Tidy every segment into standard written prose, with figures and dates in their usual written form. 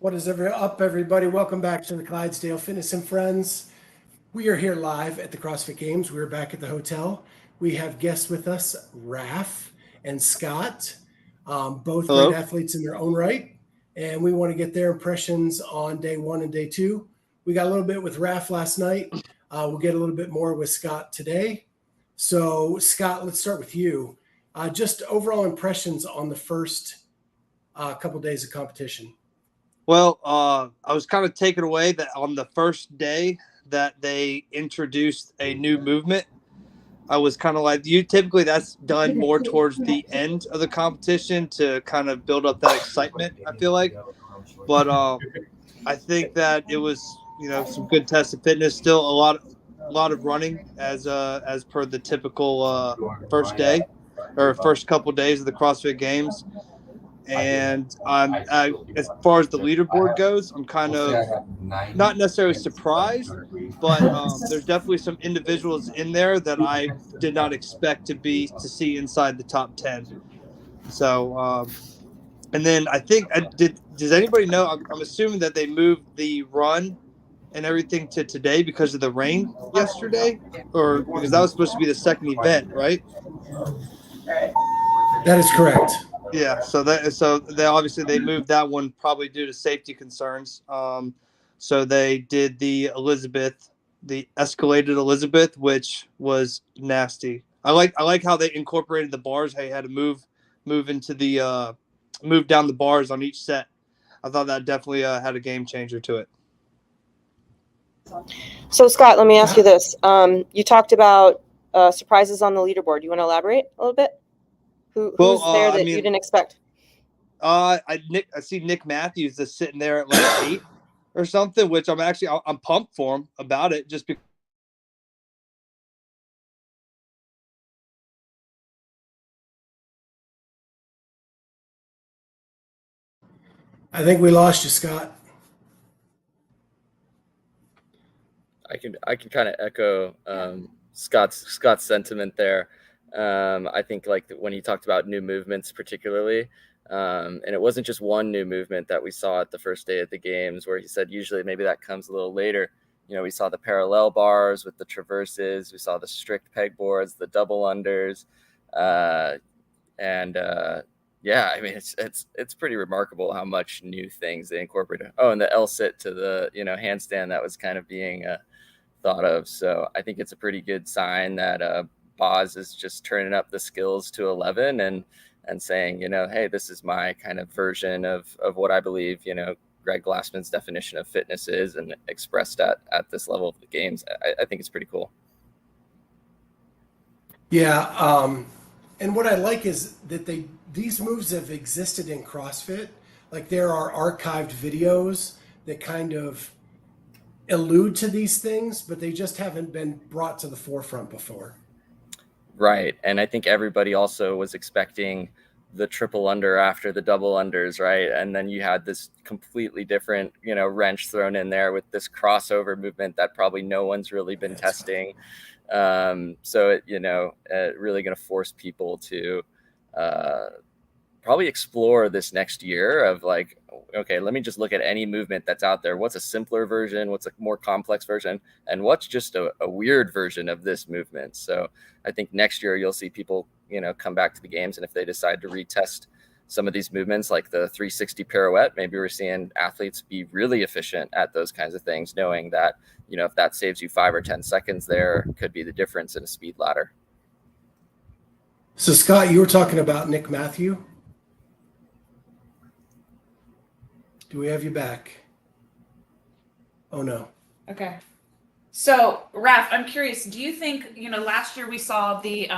What is up, everybody? Welcome back to the Clydesdale Fitness and Friends. We are here live at the CrossFit Games. We're back at the hotel. We have guests with us, Raph and Scott, both Hello. great athletes in their own right. And we want to get their impressions on day one and day two. We got a little bit with Raph last night. We'll get a little bit more with Scott today. So, Scott, let's start with you. Just overall impressions on the first couple days of competition. Well, I was kind of taken away that on the first day that they introduced a new movement. I was kind of like, typically that's done more towards the end of the competition to kind of build up that excitement, I feel like. But I think that it was, some good tests of fitness, still a lot of running as per the typical first day or first couple days of the CrossFit Games. And as far as the leaderboard goes, I'm kind of not necessarily surprised, but there's definitely some individuals in there that I did not expect to see inside the top 10. So, and then I think does anybody know? I'm assuming that they moved the run and everything to today because of the rain yesterday, or because that was supposed to be the second event, right? That is correct. Yeah, so they obviously moved that one probably due to safety concerns. So they did the escalated Elizabeth, which was nasty. I like how they incorporated the bars. How you had to move into the move down the bars on each set. I thought that definitely had a game changer to it. So Scott, let me ask you this. You talked about surprises on the leaderboard. You want to elaborate a little bit? Who's there that you didn't expect? I see Nick Matthews just sitting there at like 8 or something, which I'm pumped for him about it just because. I think we lost you, Scott. I can kind of echo Scott's sentiment there. I think like when he talked about new movements particularly, and it wasn't just one new movement that we saw at the first day of the games where he said usually maybe that comes a little later. We saw the parallel bars with the traverses, we saw the strict pegboards, the double unders, yeah, I mean it's pretty remarkable how much new things they incorporated. Oh, and the L sit to the handstand that was kind of being thought of. So I think it's a pretty good sign that Boz is just turning up the skills to 11 and saying, hey, this is my kind of version of what I believe, Greg Glassman's definition of fitness is, and expressed at this level of the games. I think it's pretty cool. Yeah. And what I like is that these moves have existed in CrossFit. Like there are archived videos that kind of allude to these things, but they just haven't been brought to the forefront before. Right. And I think everybody also was expecting the triple under after the double unders, right? And then you had this completely different, wrench thrown in there with this crossover movement that probably no one's really been testing. So it, really going to force people to probably explore this next year of like, okay, let me just look at any movement that's out there. What's a simpler version? What's a more complex version? And what's just a weird version of this movement? So I think next year you'll see people, come back to the games. And if they decide to retest some of these movements, like the 360 pirouette, maybe we're seeing athletes be really efficient at those kinds of things, knowing that, if that saves you 5 or 10 seconds there, could be the difference in a speed ladder. So Scott, you were talking about Nick Matthew. Do we have you back? Oh, no. Okay. So, Raph, I'm curious, do you think, last year we saw the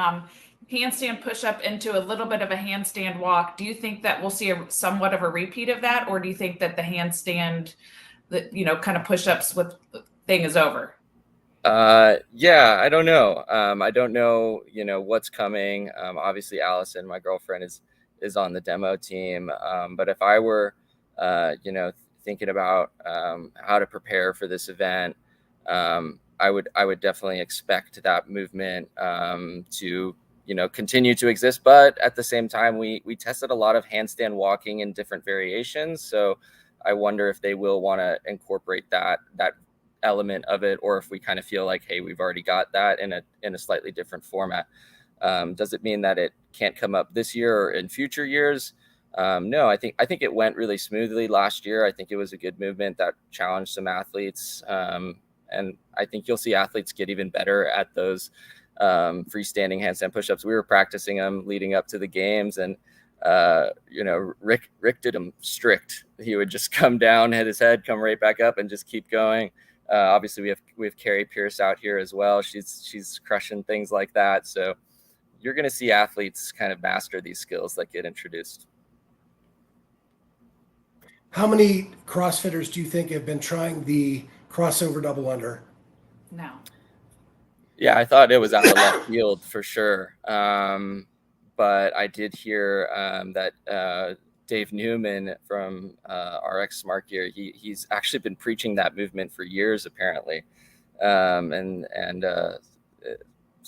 handstand push-up into a little bit of a handstand walk. Do you think that we'll see somewhat of a repeat of that? Or do you think that the handstand, kind of push-ups with thing is over? Yeah, I don't know. I don't know, what's coming. Obviously, Allison, my girlfriend, is on the demo team. But if I were thinking about how to prepare for this event, I would definitely expect that movement to continue to exist. But at the same time, we tested a lot of handstand walking in different variations. So I wonder if they will want to incorporate that element of it, or if we kind of feel like, hey, we've already got that in a slightly different format. Does it mean that it can't come up this year or in future years? No, I think it went really smoothly last year. I think it was a good movement that challenged some athletes. And I think you'll see athletes get even better at those freestanding handstand push-ups. We were practicing them leading up to the games, and Rick did them strict. He would just come down, hit his head, come right back up, and just keep going. Obviously, we have Carrie Pierce out here as well. She's crushing things like that. So you're going to see athletes kind of master these skills that get introduced. How many CrossFitters do you think have been trying the crossover double under? No. Yeah, I thought it was out of left field for sure. But I did hear that Dave Newman from RX Smart Gear, he's actually been preaching that movement for years, apparently. So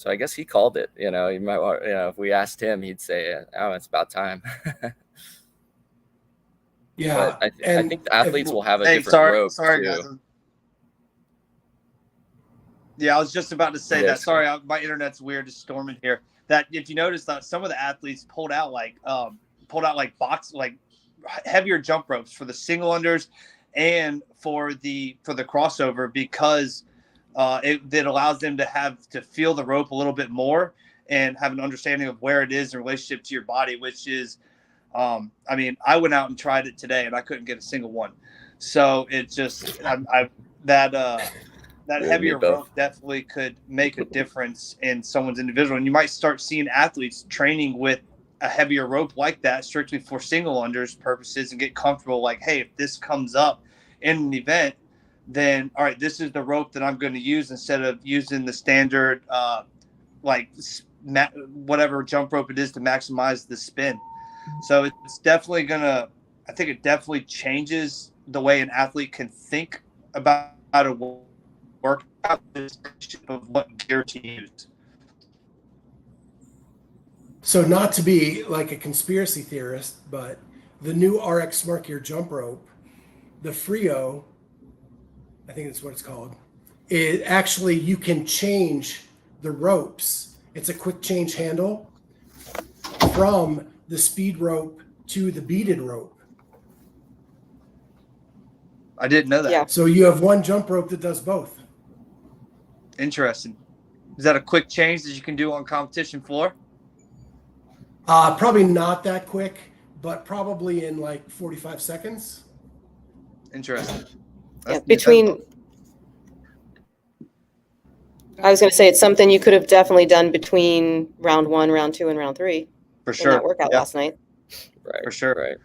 I guess he called it. You might want, if we asked him, he'd say, "Oh, it's about time." Yeah, but I think the athletes will have a different rope sorry, too. guys. Yeah, I was just about to say that. Sorry, my internet's weird. It's storming here. That if you notice that some of the athletes pulled out heavier jump ropes for the single unders and for the crossover, because it allows them to feel the rope a little bit more and have an understanding of where it is in relationship to your body, which is, I went out and tried it today and I couldn't get a single one. So it just, that heavier rope definitely could make a difference in someone's individual. And you might start seeing athletes training with a heavier rope like that strictly for single unders purposes and get comfortable. Like, hey, if this comes up in an event, then all right, this is the rope that I'm going to use instead of using the standard, whatever jump rope it is to maximize the spin. So it's definitely I think it definitely changes the way an athlete can think about how to work out of what gear to use. So not to be like a conspiracy theorist, but the new RX Smart Gear jump rope, the Frio, I think that's what it's called, it actually, you can change the ropes. It's a quick change handle from the speed rope to the beaded rope. I didn't know that. Yeah. So you have one jump rope that does both. Interesting. Is that a quick change that you can do on competition floor? Probably not that quick, but probably in like 45 seconds. Interesting. I was going to say it's something you could have definitely done between round 1, round 2, and round 3. For sure. In that workout last night. Right. For sure. Right.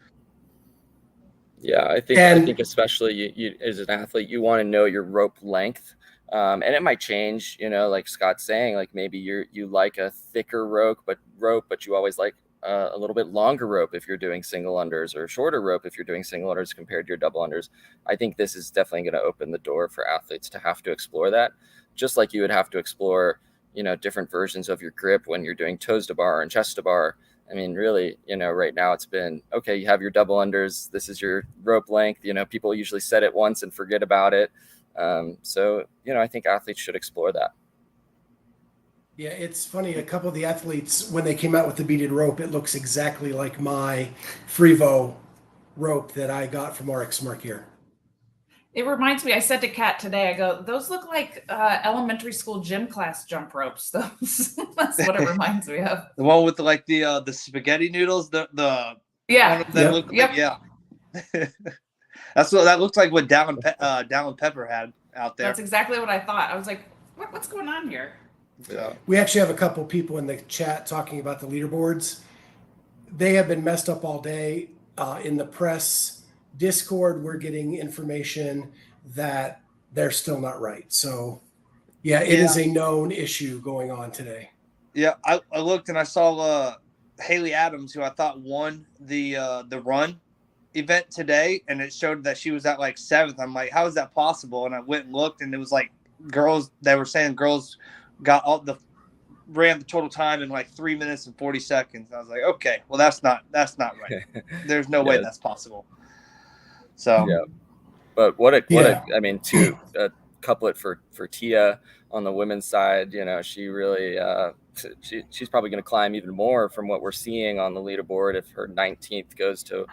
Yeah, I think especially you as an athlete, you want to know your rope length. And it might change, like Scott's saying, like maybe you like a thicker rope, but you always like a little bit longer rope if you're doing single unders, or shorter rope if you're doing single unders compared to your double unders. I think this is definitely going to open the door for athletes to have to explore that, just like you would have to explore, different versions of your grip when you're doing toes to bar and chest to bar. I mean, really, right now it's been, okay, you have your double unders. This is your rope length. People usually set it once and forget about it. So, I think athletes should explore that. Yeah, it's funny. A couple of the athletes, when they came out with the beaded rope, it looks exactly like my Frevo rope that I got from RX Smart Gear. It reminds me, I said to Kat today, I go, those look like elementary school gym class jump ropes. Those. That's what it reminds me of. The one with the spaghetti noodles, yeah. Yeah. That's what that looks like. What Dallin Pepper had out there. That's exactly what I thought. I was like, what's going on here? Yeah. We actually have a couple people in the chat talking about the leaderboards. They have been messed up all day. In the press Discord, we're getting information that they're still not right. So, yeah, it is a known issue going on today. Yeah, I looked and I saw Haley Adams, who I thought won the run event today, and it showed that she was at like 7th. I'm like, how is that possible? And I went and looked, and it was like girls. They were saying girls ran the total time in like 3 minutes and 40 seconds. I was like, okay, well that's not right. There's no way that's possible. So yeah. But I mean, to couplet for Tia on the women's side, you know, she really she's probably going to climb even more from what we're seeing on the leaderboard if her 19th goes to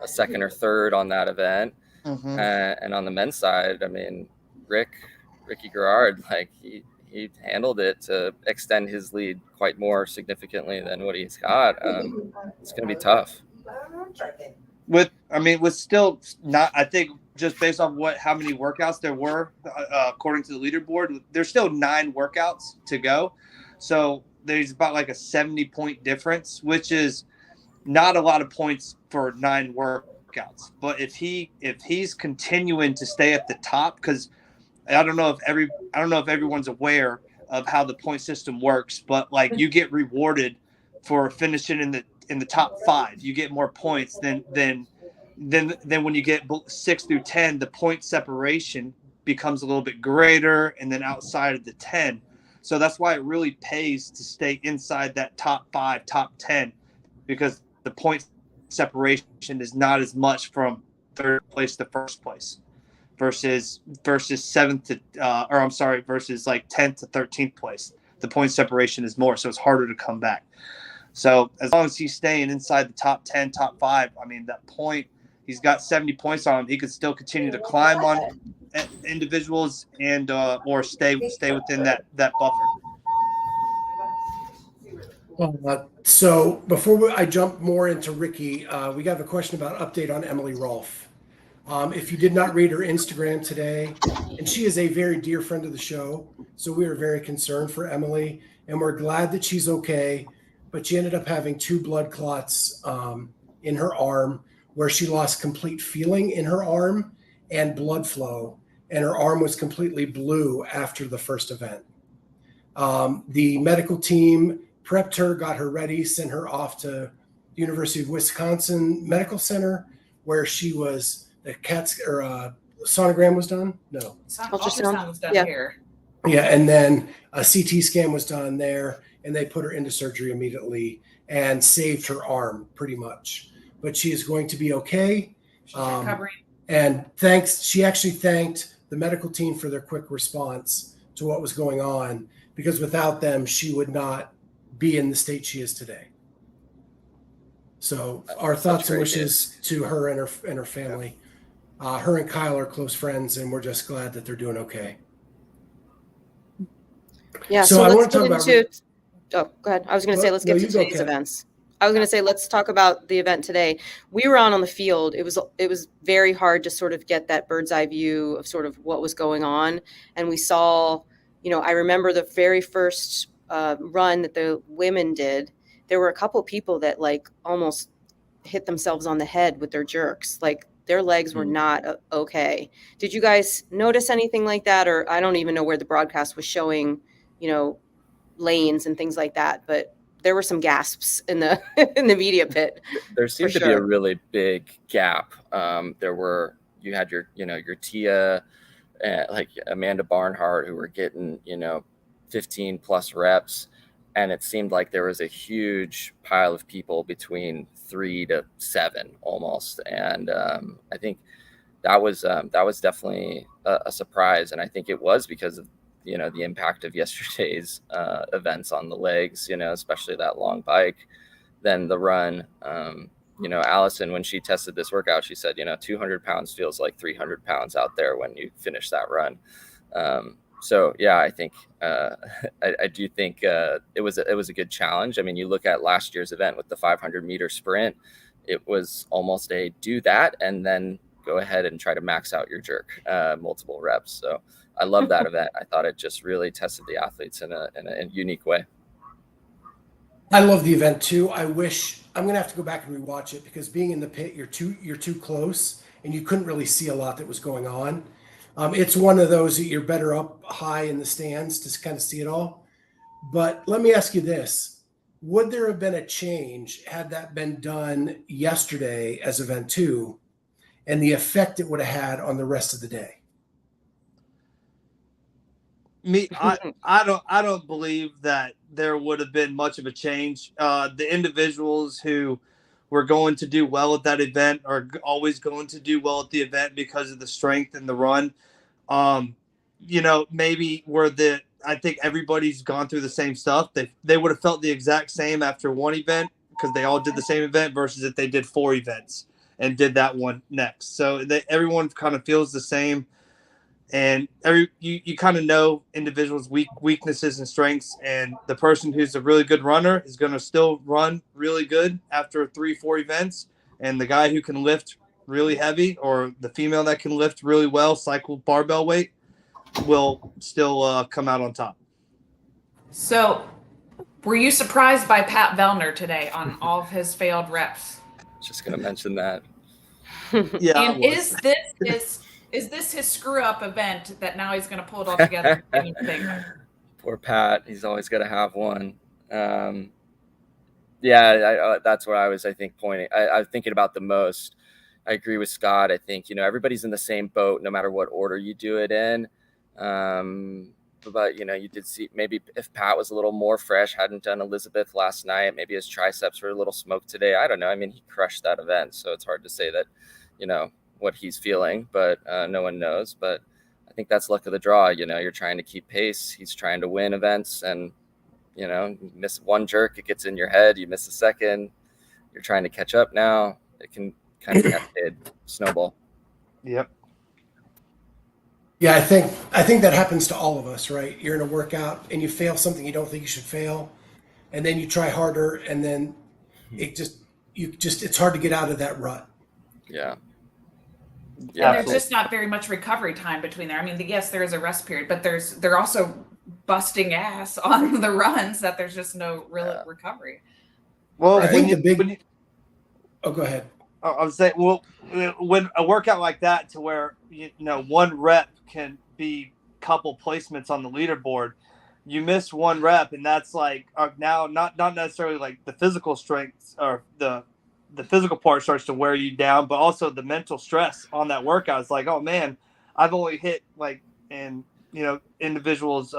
a second or third on that event. And on the men's side, I mean, Ricky Garrard, like he handled it to extend his lead quite more significantly than what he's got. It's going to be tough. With still not, I think just based on how many workouts there were, according to the leaderboard, there's still 9 workouts to go. So there's about like a 70-point difference, which is not a lot of points for 9 workouts. But if he's continuing to stay at the top, because I don't know if everyone's aware of how the point system works, but like you get rewarded for finishing in the top 5. You get more points than when you get 6 through 10, the point separation becomes a little bit greater, and then outside of the 10. So that's why it really pays to stay inside that top 5, top 10, because the point separation is not as much from third place to first place versus 7th to versus like 10th to 13th place. The point separation is more, so it's harder to come back. So as long as he's staying inside the top 10, top 5, I mean, that point, he's got 70 points on him. He could still continue to climb on individuals and or stay within that buffer. So before I jump more into Ricky, we got a question about update on Emily Rolfe. If you did not read her Instagram today, and she is a very dear friend of the show, so we are very concerned for Emily, and we're glad that she's okay. But she ended up having 2 blood clots in her arm, where she lost complete feeling in her arm and blood flow, and her arm was completely blue after the first event. The medical team prepped her, got her ready, sent her off to the University of Wisconsin Medical Center, where she was the sonogram was done. No, ultrasound was done here. Yeah, and then a CT scan was done there, and they put her into surgery immediately and saved her arm pretty much. But she is going to be okay. She's recovering. And she actually thanked the medical team for their quick response to what was going on, because without them, she would not be in the state she is today. So our thoughts and wishes to her and her family. Her and Kyle are close friends, and we're just glad that they're doing okay. Yeah, so let's get into. Oh, go ahead. I was going to say, let's get to today's events. I was going to say, let's talk about the event today. We were on the field. It was very hard to sort of get that bird's eye view of sort of what was going on. And we saw, I remember the very first run that the women did. There were a couple of people that like almost hit themselves on the head with their jerks. Like their legs were not okay. Did you guys notice anything like that? Or I don't even know where the broadcast was showing, lanes and things like that, but there were some gasps in the in the media pit. There seemed to be a really big gap. You had your Tia, like Amanda Barnhart, who were getting 15 plus reps, and it seemed like there was a huge pile of people between 3 to 7 almost, and I think that was definitely a surprise, and I think it was because of the impact of yesterday's events on the legs, especially that long bike, then the run. Allison, when she tested this workout, she said, 200 pounds feels like 300 pounds out there when you finish that run. So yeah, I think I do think it was a good challenge. I mean, you look at last year's event with the 500-meter sprint, it was almost a do that and then go ahead and try to max out your jerk, multiple reps. So I love that event. I thought it just really tested the athletes in a unique way. I love the event too. I'm going to have to go back and rewatch it, because being in the pit, you're too close and you couldn't really see a lot that was going on. It's one of those that you're better up high in the stands to kind of see it all. But let me ask you this. Would there have been a change had that been done yesterday as event 2, and the effect it would have had on the rest of the day? I don't believe that there would have been much of a change. The individuals who were going to do well at that event are always going to do well at the event because of the strength and the run. Maybe I think everybody's gone through the same stuff. They would have felt the exact same after one event because they all did the same event versus if they did 4 events and did that one next. So everyone kind of feels the same. And you kind of know individuals' weaknesses and strengths, and the person who's a really good runner is going to still run really good after 3-4 events, and the guy who can lift really heavy, or the female that can lift really well, cycle barbell weight, will still come out on top. So, were you surprised by Pat Vellner today on all of his failed reps? Just going to mention that. Yeah. And is this his screw up event that now he's going to pull it all together? Poor Pat. He's always got to have one. That's what I was thinking about the most. I agree with Scott. I think, everybody's in the same boat, no matter what order you do it in. But, you did see maybe if Pat was a little more fresh, hadn't done Elizabeth last night, maybe his triceps were a little smoked today. I don't know. I mean, he crushed that event. So it's hard to say that, what he's feeling, but no one knows. But I think that's luck of the draw. You're trying to keep pace. He's trying to win events, and you miss one jerk, it gets in your head. You miss a second, you're trying to catch up now. It can kind of cascade, snowball. Yep. Yeah, I think that happens to all of us, right? You're in a workout and you fail something you don't think you should fail, and then you try harder, and then it's hard to get out of that rut. Yeah. And there's just not very much recovery time between there. I mean, yes, there is a rest period, but they're also busting ass on the runs that there's just no real recovery. Well, I think go ahead. I would say, when a workout like that, to where one rep can be a couple placements on the leaderboard, you miss one rep, and that's like now not necessarily like the physical strength or the physical part starts to wear you down, but also the mental stress on that workout. It's like, oh man, I've only hit individuals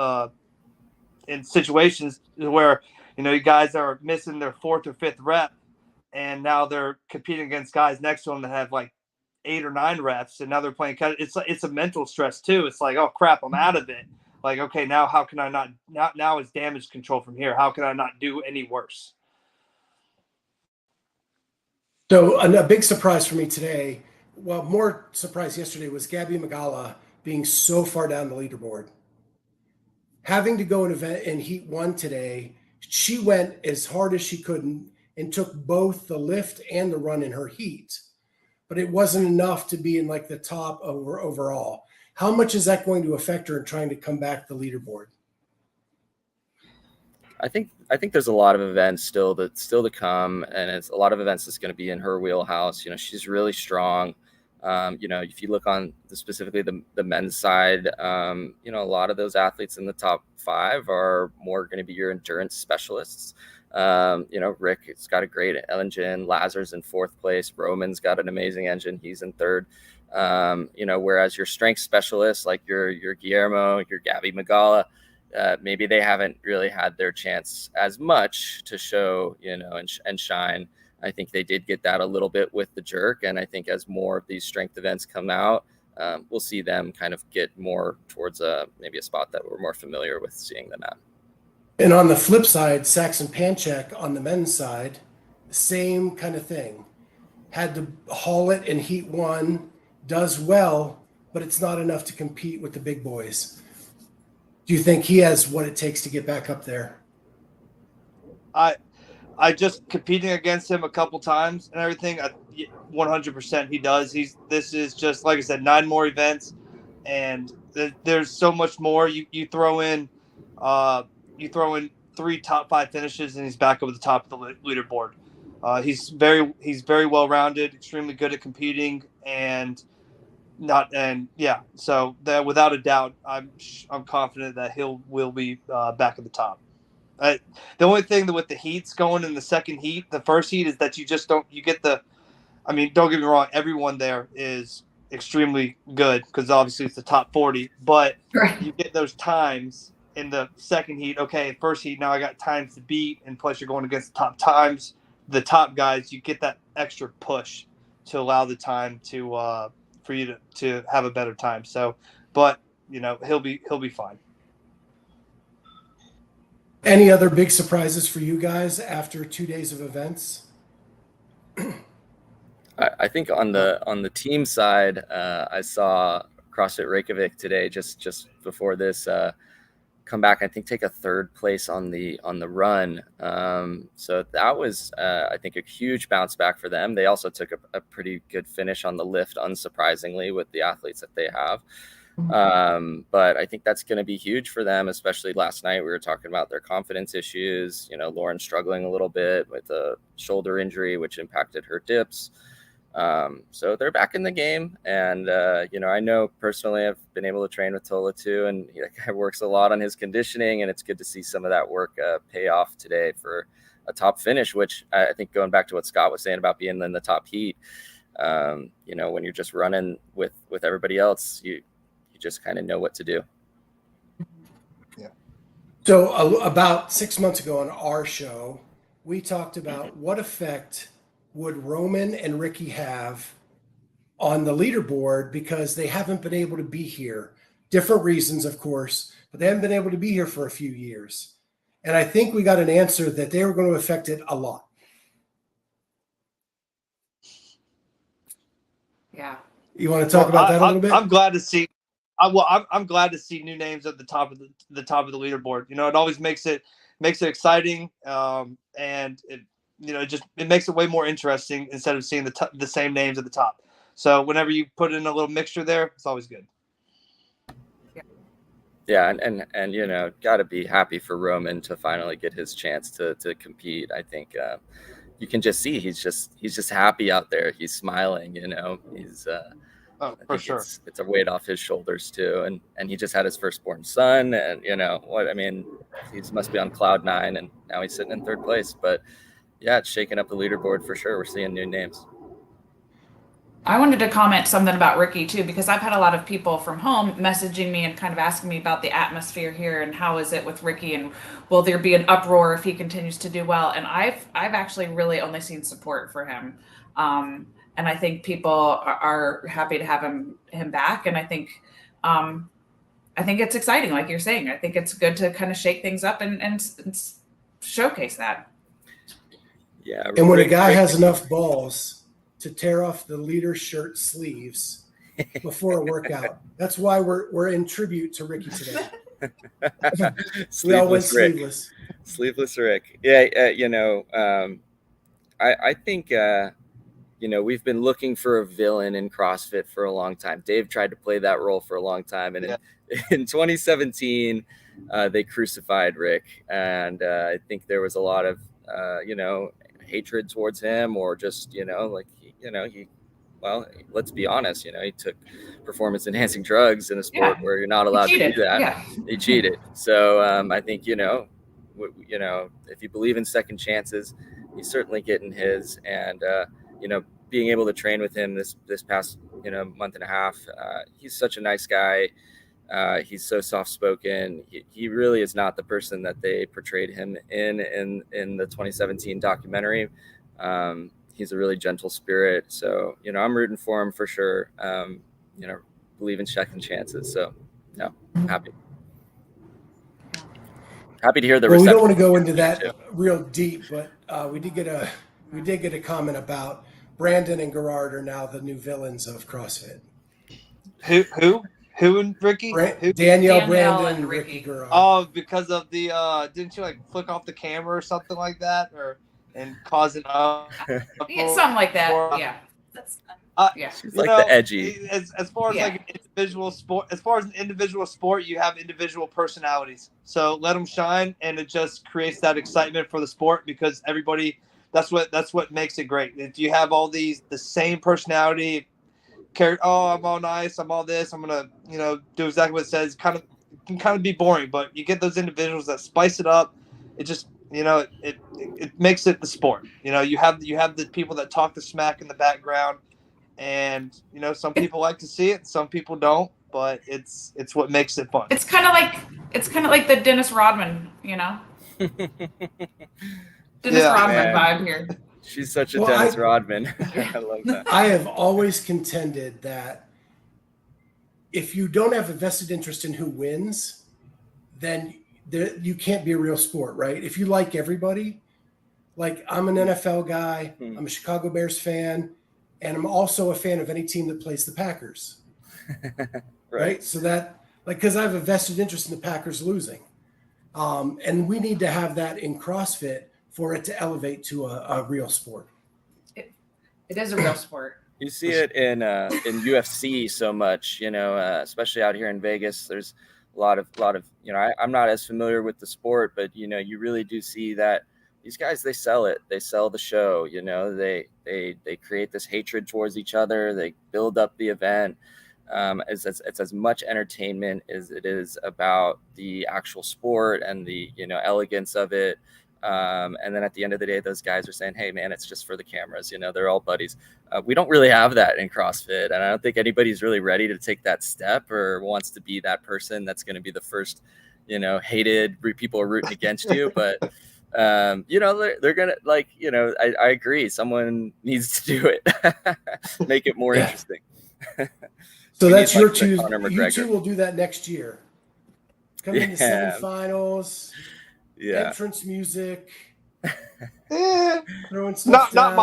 in situations where, you guys are missing their 4th or 5th rep, and now they're competing against guys next to them that have like 8 or 9 reps, and now they're playing. It's a mental stress too. It's like, oh crap, I'm out of it. Like, okay, now how can I not? Now it's damage control from here. How can I not do any worse? So a big surprise for me today, well, more surprise yesterday, was Gabby Magala being so far down the leaderboard. Having to go an event in Heat 1 today, she went as hard as she could and took both the lift and the run in her heat. But it wasn't enough to be in like the top overall. How much is that going to affect her in trying to come back the leaderboard? I think there's a lot of events still to come, and it's a lot of events that's going to be in her wheelhouse. She's really strong. If you look on specifically the men's side, a lot of those athletes in the top 5 are more going to be your endurance specialists. Rick, it's got a great engine. Lazar's in 4th place. Roman's got an amazing engine. He's in 3rd. Whereas your strength specialists like your Guillermo, your Gabby Magala, maybe they haven't really had their chance as much to show, and shine. I think they did get that a little bit with the jerk. And I think as more of these strength events come out, we'll see them kind of get more towards maybe a spot that we're more familiar with seeing them at. And on the flip side, Saxon Panchek on the men's side, same kind of thing. Had to haul it in Heat 1, does well, but it's not enough to compete with the big boys. Do you think he has what it takes to get back up there? I just competing against him a couple times and everything. 100% he does. This is just, like I said, 9 more events, and there's so much more. You throw in 3 top 5 finishes, and he's back over the top of the leaderboard. He's very well rounded, extremely good at competing, so that without a doubt, I'm confident that will be back at the top. The only thing that with the heats going in the second heat, the first heat, is that don't get me wrong, everyone there is extremely good because obviously it's the top 40, but right. You get those times in the second heat. Okay, first heat, now I got times to beat, and plus you're going against the top times, the top guys. You get that extra push to allow the time to for you to have a better time. So, but he'll be fine. Any other big surprises for you guys after 2 days of events? I think on the team side, I saw CrossFit Reykjavik today, just before this, come back. I think take a third place on the run. So that was I think a huge bounce back for them. They also took a pretty good finish on the lift, unsurprisingly, with the athletes that they have. But I think that's going to be huge for them, especially last night. We were talking about their confidence issues. Lauren struggling a little bit with a shoulder injury, which impacted her dips. So they're back in the game. And, I know personally I've been able to train with Tola too, and he works a lot on his conditioning, and it's good to see some of that work pay off today for a top finish, which I think, going back to what Scott was saying about being in the top heat, when you're just running with everybody else, you just kind of know what to do. Yeah. So about 6 months ago on our show, we talked about what effect would Roman and Ricky have on the leaderboard, because they haven't been able to be here. Different reasons, of course, but they haven't been able to be here for a few years. And I think we got an answer that they were going to affect it a lot. Yeah. You want to talk about that a little bit? I'm glad to see. I'm glad to see new names at the top of the leaderboard. It always makes it exciting, and it makes it way more interesting instead of seeing the same names at the top. So whenever you put in a little mixture there, it's always good. Yeah, and got to be happy for Roman to finally get his chance to compete. I think you can just see he's just happy out there. He's smiling. He's for sure. It's a weight off his shoulders too, and he just had his firstborn son, and he must be on cloud 9, and now he's sitting in third place. But yeah, it's shaking up the leaderboard for sure. We're seeing new names. I wanted to comment something about Ricky too, because I've had a lot of people from home messaging me and kind of asking me about the atmosphere here and how is it with Ricky, and will there be an uproar if he continues to do well? And I've actually really only seen support for him. And I think people are happy to have him back. And I think it's exciting, like you're saying. I think it's good to kind of shake things up and showcase that. Yeah. And when a guy has enough balls to tear off the leader shirt sleeves before a workout, that's why we're in tribute to Ricky today. We all went sleeveless. Sleeveless Rick. Yeah. I think we've been looking for a villain in CrossFit for a long time. Dave tried to play that role for a long time, and in 2017 they crucified Rick, and I think there was a lot of hatred towards him, or just let's be honest, he took performance enhancing drugs in a sport where you're not allowed to do that. Yeah. He cheated. So I think if you believe in second chances, he's certainly getting his, and being able to train with him this past month and a half, he's such a nice guy. He's so soft-spoken. He really is not the person that they portrayed him in the 2017 documentary. He's a really gentle spirit. So, I'm rooting for him for sure. Believe in second chances. So, no, I'm happy. Happy to hear the reception. We don't want to go into that real deep, but we did get a comment about Brandon and Gerard are now the new villains of CrossFit. Who and Ricky? Danielle, Brandon, and Ricky Gerard. Oh, because of the didn't you flick off the camera or something like that, and cause it up? Something like that. Yeah. That's She's like the edgy. As far as like an individual sport, you have individual personalities. So let them shine, and it just creates that excitement for the sport, because everybody. That's what makes it great. If you have all the same personality. I'm all nice, I'm all this, I'm gonna do exactly what it says, can kind of be boring. But you get those individuals that spice it up. It just it makes it the sport. You have the people that talk the smack in the background, and some people like to see it, some people don't, but it's what makes it fun. It's kind of like the Dennis Rodman Rodman vibe here. She's such a Dennis Rodman. I love that. I have always contended that if you don't have a vested interest in who wins, then you can't be a real sport, right? If you like everybody, like I'm an NFL guy, I'm a Chicago Bears fan, and I'm also a fan of any team that plays the Packers. Right? So that, like, because I have a vested interest in the Packers losing. And we need to have that in CrossFit for it to elevate to a real sport. It is a real sport. You see it in UFC so much, especially out here in Vegas. There's a lot of, I'm not as familiar with the sport, but you really do see that these guys, they sell it. They sell the show. They create this hatred towards each other. They build up the event. It's as much entertainment as it is about the actual sport and the elegance of it. And then at the end of the day, those guys are saying, hey man, it's just for the cameras, they're all buddies. We don't really have that in CrossFit, and I don't think anybody's really ready to take that step or wants to be that person that's going to be the first hated, people are rooting against you. But they're gonna, like, I agree, someone needs to do it. Make it more interesting. So that's your two. You two will do that next year. Come in the semifinals. Entrance music. Throwing stuff not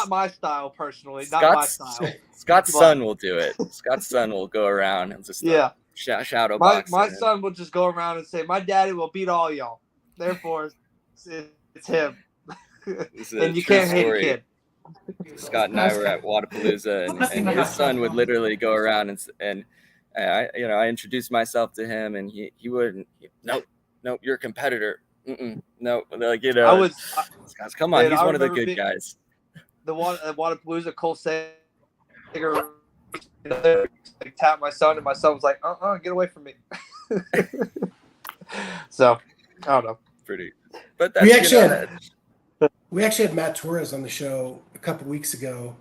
my style personally. Not my style. Scott's son will do it. Scott's son will go around and just shadow box. My son will just go around and say, "My daddy will beat all y'all. Therefore, it's him." And you can't hate a kid. Scott and I were at Wadapalooza, and his son would literally go around and I introduced myself to him, and he wouldn't. Nope, you're a competitor. No, like Scott, come on, he's one of the good guys. The one at Wadapalooza, Cole Sager, like, tapped my son, and my son was like, get away from me. So I don't know. Pretty, but that's, we actually had Matt Torres on the show a couple weeks ago,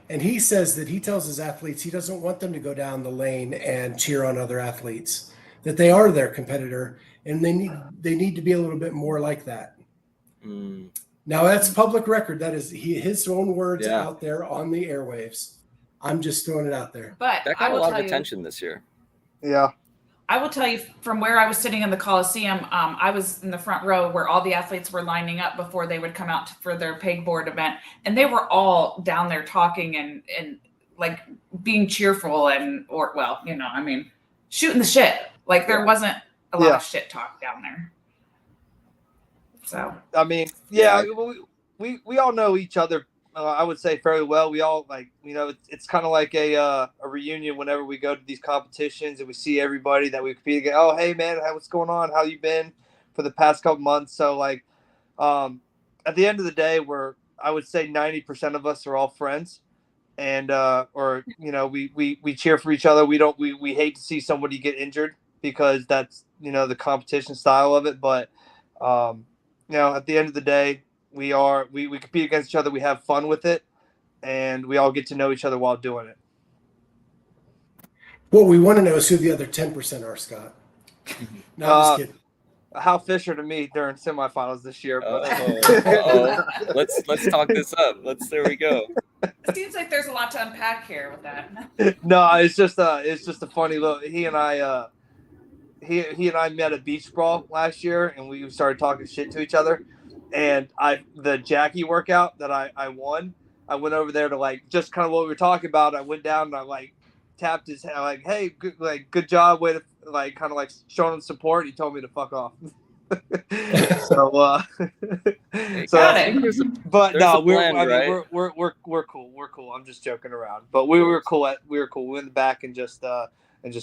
and he says that he tells his athletes he doesn't want them to go down the lane and cheer on other athletes, that they are their competitor, and they need to be a little bit more like that. Now that's public record. That is his own words out there on the airwaves. I'm just throwing it out there. But that got a lot of attention this year. Yeah. I will tell you from where I was sitting in the Coliseum, I was in the front row where all the athletes were lining up before they would come out for their pegboard event. And they were all down there talking and like being cheerful shooting the shit. Like there wasn't a lot of shit talk down there. So, I mean, we all know each other. I would say fairly well. We all it's kind of like a reunion whenever we go to these competitions and we see everybody that we compete against. Oh, hey man, what's going on? How you been for the past couple months? So like, at the end of the day, I would say 90% of us are all friends, and we cheer for each other. We hate to see somebody get injured because that's the competition style of it. But at the end of the day, we compete against each other. We have fun with it, and we all get to know each other while doing it. What we want to know is who the other 10% are, Scott. No, I'm just kidding. Hal Fisher to me during semifinals this year. But let's talk this up. There we go. It seems like there's a lot to unpack here with that. No, it's just a funny little. He and I met at Beach Brawl last year, and we started talking shit to each other. And the Jackie workout that I won, I went over there to like just kind of what we were talking about. I went down and I like tapped his head, like, hey, good job, way to like kind of like showing him support. He told me to fuck off. But no, we're cool. We're cool. I'm just joking around. But we were cool. We went in the back and just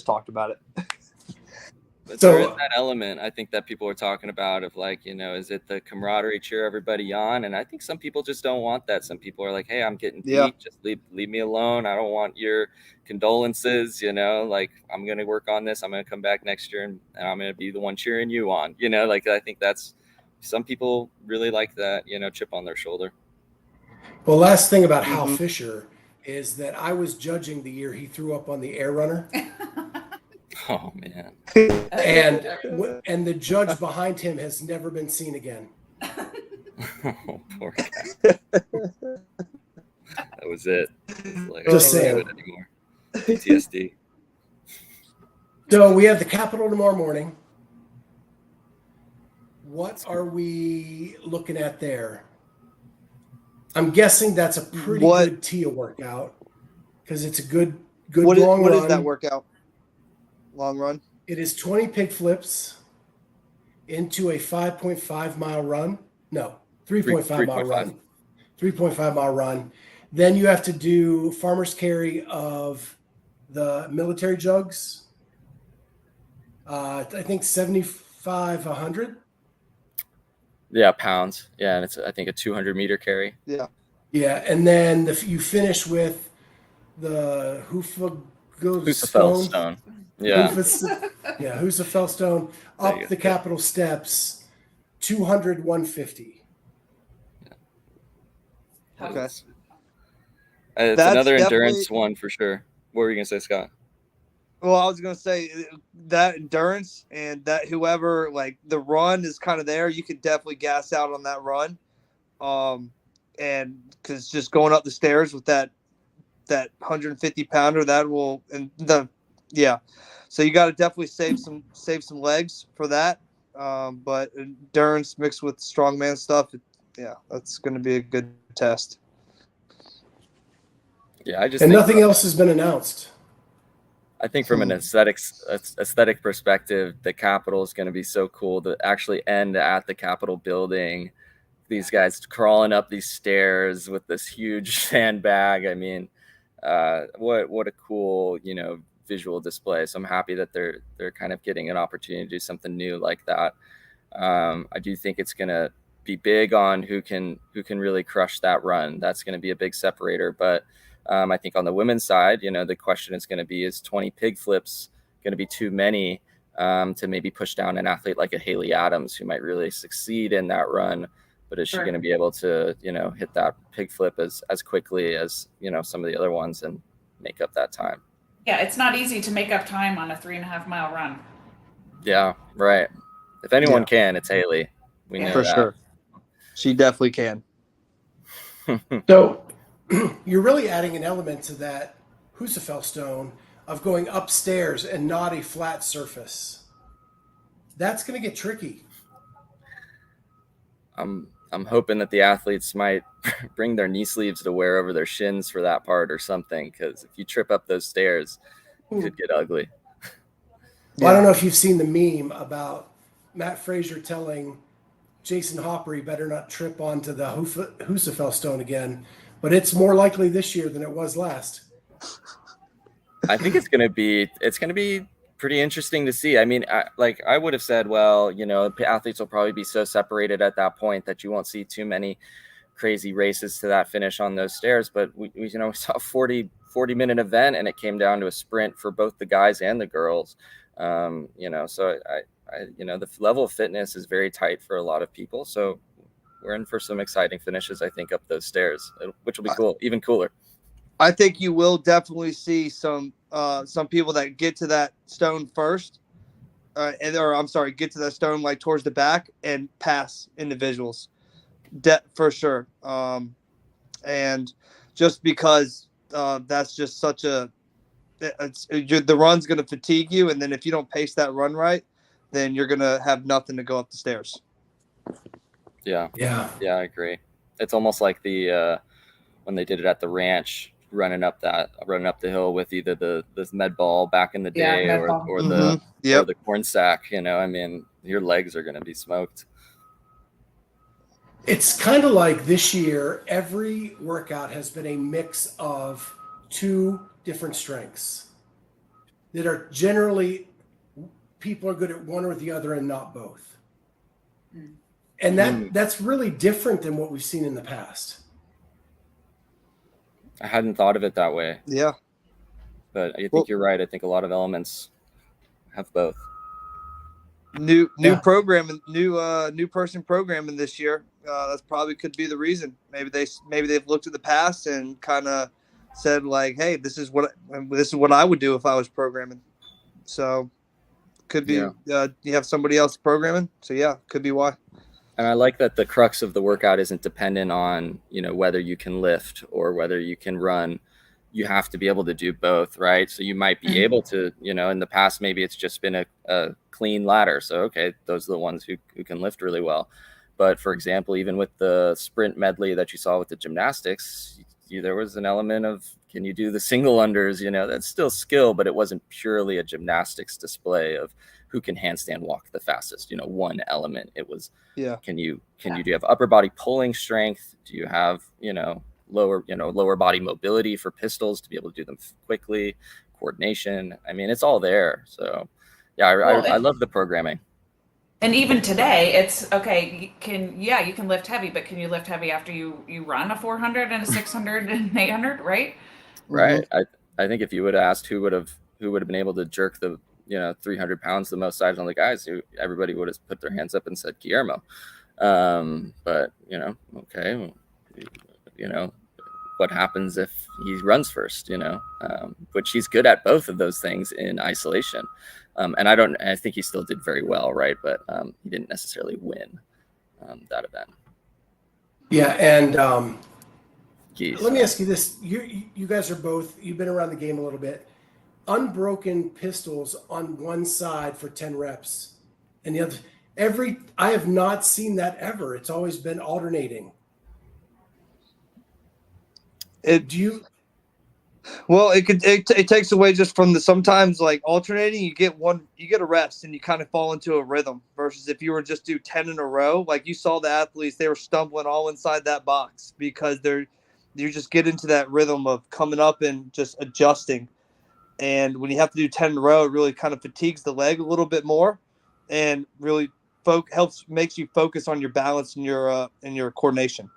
talked about it. But there is that element, I think, that people are talking about of like, is it the camaraderie, cheer everybody on? And I think some people just don't want that. Some people are like, hey, I'm getting beat. Just leave me alone. I don't want your condolences, like I'm going to work on this. I'm going to come back next year and I'm going to be the one cheering you on, like I think that's, some people really like that, chip on their shoulder. Well, last thing about Hal Fisher is that I was judging the year he threw up on the air runner. Oh man! And the judge behind him has never been seen again. Oh, poor guy. That was it. It's like, Just I can't saying. do it anymore. PTSD. So we have the Capitol tomorrow morning. What are we looking at there? I'm guessing that's a pretty good TIA workout because it's a good long run. What is that workout? Long run? It is 20 pig flips into a 5.5 mile run. No, 3.5 mile run. 3.5 mile run. Then you have to do farmer's carry of the military jugs. I think 75, 100. Yeah, pounds. Yeah, and it's I think a 200-meter carry. Yeah. Yeah, and then you finish with the Husafell stone. Yeah. Husafell stone up the Capitol steps, 200, 150. Okay. It's That's another endurance one for sure. What were you gonna say, Scott? Well, I was gonna say that endurance and that whoever like the run is kind of there. You could definitely gas out on that run, and because just going up the stairs with that 150 pounder so you got to definitely save some legs for that. But endurance mixed with strongman stuff, that's going to be a good test. Yeah, and nothing else has been announced. I think from an aesthetic perspective, the Capitol is going to be so cool to actually end at the Capitol building. These guys crawling up these stairs with this huge sandbag. I mean, what a cool, visual display. So I'm happy that they're kind of getting an opportunity to do something new like that. I do think it's going to be big on who can really crush that run. That's going to be a big separator. But I think on the women's side, the question is going to be, is 20 pig flips going to be too many to maybe push down an athlete like a Haley Adams who might really succeed in that run? But is she going to be able to, hit that pig flip as quickly as, some of the other ones and make up that time? Yeah, it's not easy to make up time on a 3.5 mile run. Yeah, right. If anyone can, it's Haley. We know for that. Sure. She definitely can. So you're really adding an element to that Husafell stone of going upstairs and not a flat surface. That's going to get tricky. I'm hoping that the athletes might bring their knee sleeves to wear over their shins for that part or something, because if you trip up those stairs, it could get ugly. Well, I don't know if you've seen the meme about Matt Frazier telling Jason Hopper he better not trip onto the Husafell stone again, but it's more likely this year than it was last. I think it's going to be pretty interesting to see. I mean, I would have said, well, athletes will probably be so separated at that point that you won't see too many crazy races to that finish on those stairs. But we saw a 40-minute event, and it came down to a sprint for both the guys and the girls. So the level of fitness is very tight for a lot of people. So we're in for some exciting finishes, I think, up those stairs, which will be cool, even cooler. I think you will definitely see some people that get to that stone first, get to that stone like towards the back and pass individuals, for sure. And just because that's just the run's going to fatigue you, and then if you don't pace that run right, then you're going to have nothing to go up the stairs. Yeah, I agree. It's almost like the when they did it at the ranch, running up the hill with either the med ball back in the day or the corn sack. I mean, your legs are going to be smoked. It's kind of like this year, every workout has been a mix of two different strengths that are generally people are good at one or the other and not both. And that's really different than what we've seen in the past. I hadn't thought of it that way. Yeah. But I think you're right. I think a lot of elements have both. New programming, new person programming this year. That's probably could be the reason. Maybe they've looked at the past and kind of said like, "Hey, this is what I would do if I was programming." So could be you have somebody else programming. So yeah, could be why. And I like that the crux of the workout isn't dependent on, whether you can lift or whether you can run. You have to be able to do both, right? So you might be able to, in the past, maybe it's just been a clean ladder. So, okay, those are the ones who can lift really well. But for example, even with the sprint medley that you saw with the gymnastics, there was an element of, can you do the single unders? That's still skill, but it wasn't purely a gymnastics display of who can handstand walk the fastest. One element. It was, do you have upper body pulling strength? Do you have, lower body mobility for pistols to be able to do them quickly, coordination? I mean, it's all there. So yeah, I love the programming. And even today, it's okay. You can lift heavy, but can you lift heavy after you run a 400 and a 600 and 800, right? Right. I think if you would have asked who would have been able to jerk the 300 pounds the most times on the guys, everybody would have put their hands up and said Guillermo. But okay, what happens if he runs first? Which he's good at both of those things in isolation. And I think he still did very well, right? But he didn't necessarily win that event. Yeah, and let me ask you this: you guys are both, you've been around the game a little bit. Unbroken pistols on one side for 10 reps, and the other. I have not seen that ever. It's always been alternating. Well, it takes away just from sometimes like alternating. You get a rest and you kind of fall into a rhythm versus if you were just do 10 in a row, like you saw the athletes, they were stumbling all inside that box because you just get into that rhythm of coming up and just adjusting. And when you have to do 10 in a row, it really kind of fatigues the leg a little bit more and really makes you focus on your balance and your coordination.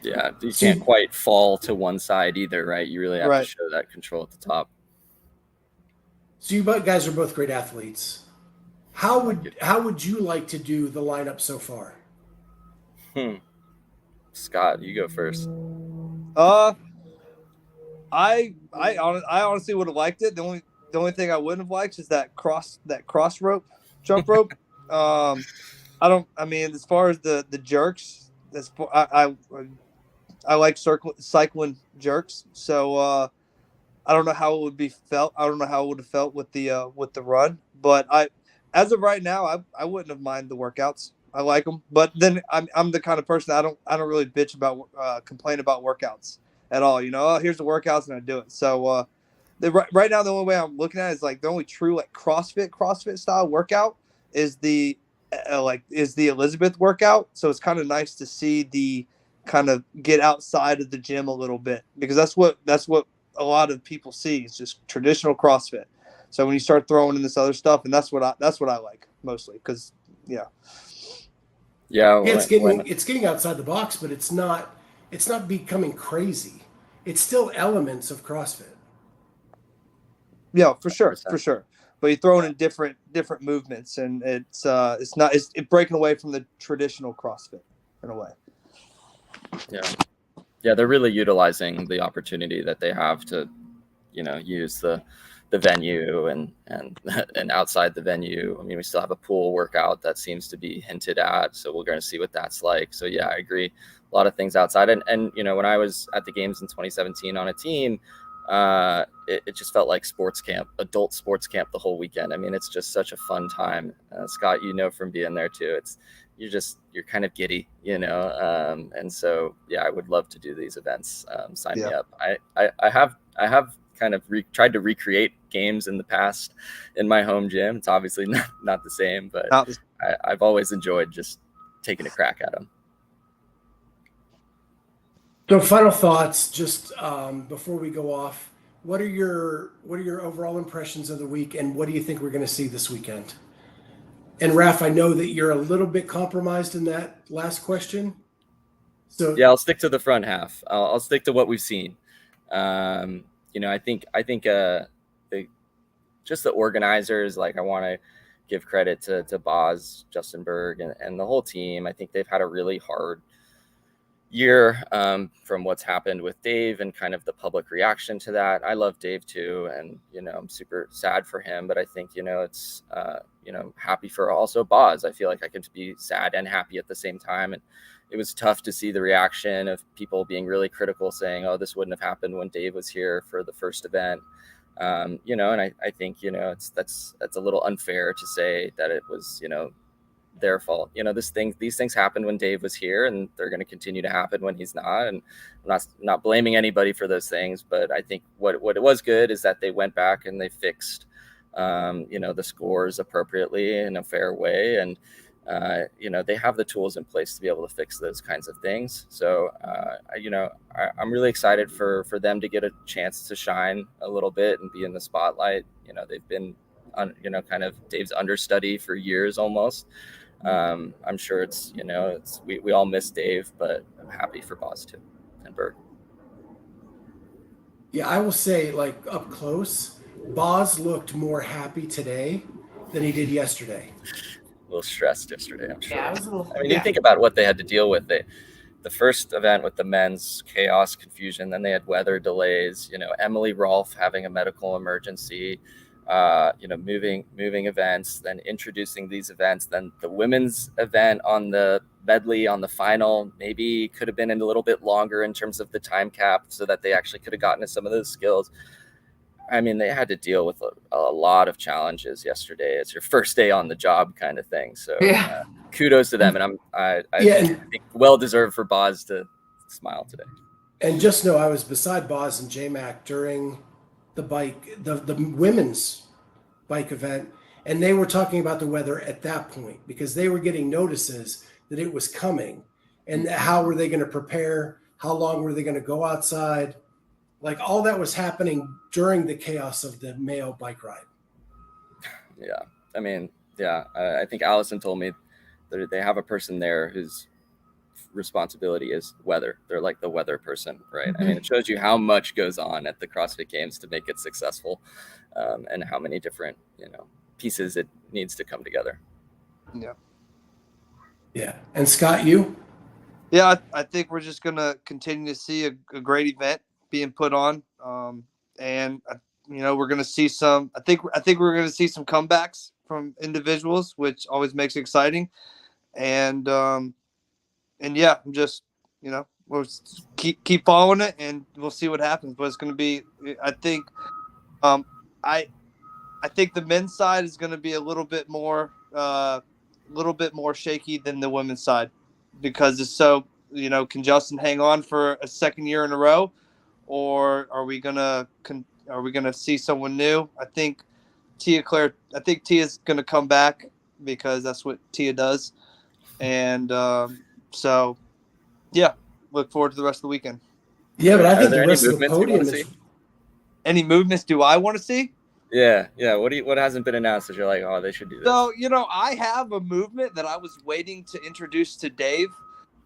Yeah, you can't quite fall to one side either, right? You really have to show that control at the top. So you guys are both great athletes. How would you like to do the lineup so far? Scott, you go first. I honestly would have liked it. The only thing I wouldn't have liked is that cross rope, jump rope. As far as the jerks, I like cycling jerks. So I don't know how it would be felt. I don't know how it would have felt with the run. But as of right now, I wouldn't have minded the workouts. I like them. But then I'm the kind of person I don't really bitch about complain about workouts at all. Here's the workouts and I do it. So right now the only way I'm looking at it is like the only true like CrossFit style workout is the Elizabeth workout. So it's kind of nice to see the kind of get outside of the gym a little bit because that's what a lot of people see. It's just traditional CrossFit. So when you start throwing in this other stuff, and that's what I like mostly because it's getting outside the box, but it's not becoming crazy. It's still elements of CrossFit. Yeah, for sure. But you're throwing in different movements, and it's breaking away from the traditional CrossFit in a way. Yeah, they're really utilizing the opportunity that they have to, use the venue and outside the venue. I mean, we still have a pool workout that seems to be hinted at, so we're going to see what that's like. So yeah, I agree. A lot of things outside, and when I was at the games in 2017 on a team, it just felt like adult sports camp the whole weekend. I mean, it's just such a fun time. Scott, from being there too, you're kind of giddy, and so yeah, I would love to do these events. Sign me up. I have kind of tried to recreate games in the past in my home gym. It's obviously not the same, but I've always enjoyed just taking a crack at them. So final thoughts, just before we go off, what are your overall impressions of the week, and what do you think we're going to see this weekend? And Raph, I know that you're a little bit compromised in that last question. So yeah, I'll stick to the front half. I'll stick to what we've seen. I think just the organizers, like I want to give credit to Boz, Justin Berg, and the whole team. I think they've had a really hard year from what's happened with Dave and kind of the public reaction to that. I love Dave too, and I'm super sad for him, but I think it's happy for also Boz. I feel like I could be sad and happy at the same time, and it was tough to see the reaction of people being really critical, saying, "Oh, this wouldn't have happened when Dave was here for the first event." And I think that's a little unfair to say that it was their fault. These things happened when Dave was here, and they're going to continue to happen when he's not. And I'm not blaming anybody for those things, but I think what it was good is that they went back and they fixed, the scores appropriately in a fair way. And, they have the tools in place to be able to fix those kinds of things. So, I'm really excited for them to get a chance to shine a little bit and be in the spotlight. They've been kind of Dave's understudy for years almost. I'm sure we all miss Dave, but I'm happy for Boz too and Berg. Yeah, I will say, like, up close, Boz looked more happy today than he did yesterday. A little stressed yesterday, I'm sure. Yeah, it was a little. You think about what they had to deal with. The first event with the men's chaos, confusion, then they had weather delays, Emily Rolfe having a medical emergency, moving events, then introducing these events, then the women's event on the medley on the final maybe could have been a little bit longer in terms of the time cap so that they actually could have gotten to some of those skills. I mean, they had to deal with a lot of challenges yesterday. It's your first day on the job kind of thing. So kudos to them. And I think well-deserved for Boz to smile today. And just know I was beside Boz and J-Mac during the women's bike event, and they were talking about the weather at that point because they were getting notices that it was coming, and how were they going to prepare? How long were they going to go outside? Like, all that was happening during the chaos of the Mayo bike ride. Yeah. I mean, I think Allison told me that they have a person there whose responsibility is weather. They're like the weather person, right? I mean, it shows you how much goes on at the CrossFit Games to make it successful, and how many different pieces it needs to come together. Yeah. And Scott, you? Yeah, I think we're just gonna continue to see a great event being put on, and we're gonna see some. I think we're gonna see some comebacks from individuals, which always makes it exciting. And yeah, I'm just, we'll keep following it, and we'll see what happens. But it's going to be, I think, I think the men's side is going to be a little bit more shaky than the women's side, because it's so, can Justin hang on for a second year in a row, or are we gonna see someone new? I think Tia's going to come back because that's what Tia does. And so, yeah, look forward to the rest of the weekend. Yeah, but I think the rest of the podium is. Any movements do I want to see? Yeah. What hasn't been announced that you're like, oh, they should do this? So, I have a movement that I was waiting to introduce to Dave.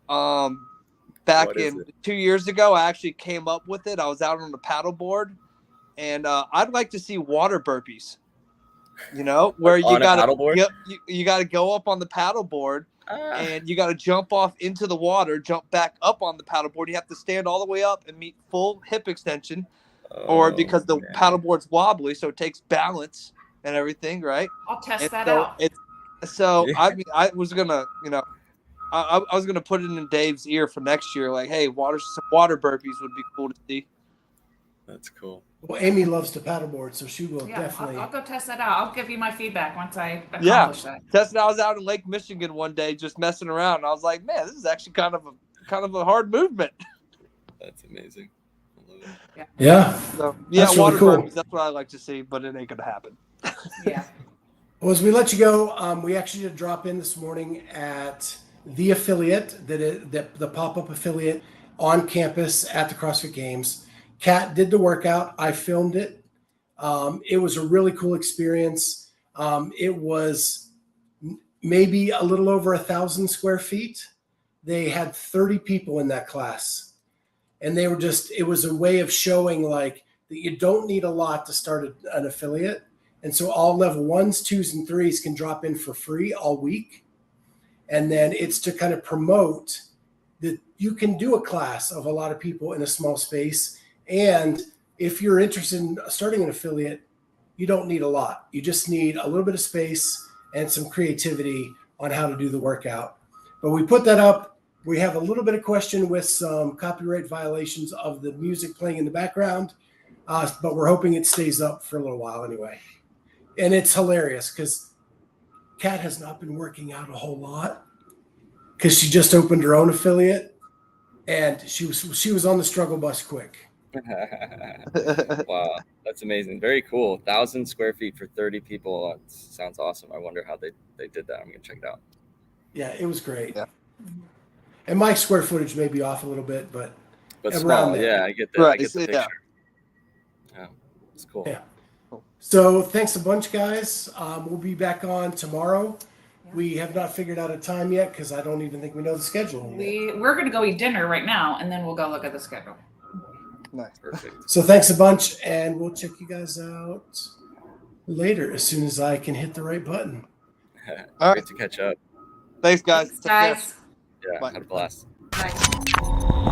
Back in 2 years ago, I actually came up with it. I was out on the paddleboard, and I'd like to see water burpees. Where you got to go up on the paddleboard. And you got to jump off into the water, jump back up on the paddleboard. You have to stand all the way up and meet full hip extension, because the paddleboard's wobbly, so it takes balance and everything, right? I'll test that out. I mean, I was gonna, I was gonna put it in Dave's ear for next year, like, hey, some water burpees would be cool to see. That's cool. Well, Amy loves to paddleboard, so she will definitely. I'll go test that out. I'll give you my feedback once I accomplish that. Testing. I was out in Lake Michigan one day just messing around, and I was like, man, this is actually kind of a hard movement. That's amazing. I love it. Yeah. So that's water really cool. burpees, that's what I like to see, but it ain't gonna happen. Yeah. Well, as we let you go, we actually did a drop in this morning at the affiliate, the pop-up affiliate on campus at the CrossFit Games. Kat did the workout. I filmed it. It was a really cool experience. It was maybe a little over 1,000 square feet. They had 30 people in that class, and they were it was a way of showing like that you don't need a lot to start an affiliate. And so all level 1s, 2s, and 3s can drop in for free all week. And then it's to kind of promote that you can do a class of a lot of people in a small space. And if you're interested in starting an affiliate, you don't need a lot. You just need a little bit of space and some creativity on how to do the workout. But we put that up. We have a little bit of question with some copyright violations of the music playing in the background, but we're hoping it stays up for a little while anyway. And it's hilarious because Kat has not been working out a whole lot because she just opened her own affiliate, and she was on the struggle bus quick. Wow, that's amazing. Very cool. 1,000 square feet for 30 people. That sounds awesome. I wonder how they did that. I'm gonna check it out. Yeah, it was great. Yeah. And my square footage may be off a little bit, but small. Yeah, I get that. Right, I get the picture. Yeah, it's cool. Yeah. So thanks a bunch, guys. We'll be back on tomorrow. We have not figured out a time yet because I don't even think we know the schedule yet. We're going to go eat dinner right now, and then we'll go look at the schedule. Nice. Perfect. So thanks a bunch, and we'll check you guys out later as soon as I can hit the right button. All Great to catch up. Thanks, guys. Thanks, guys. Yeah, Bye. had a blast. Bye.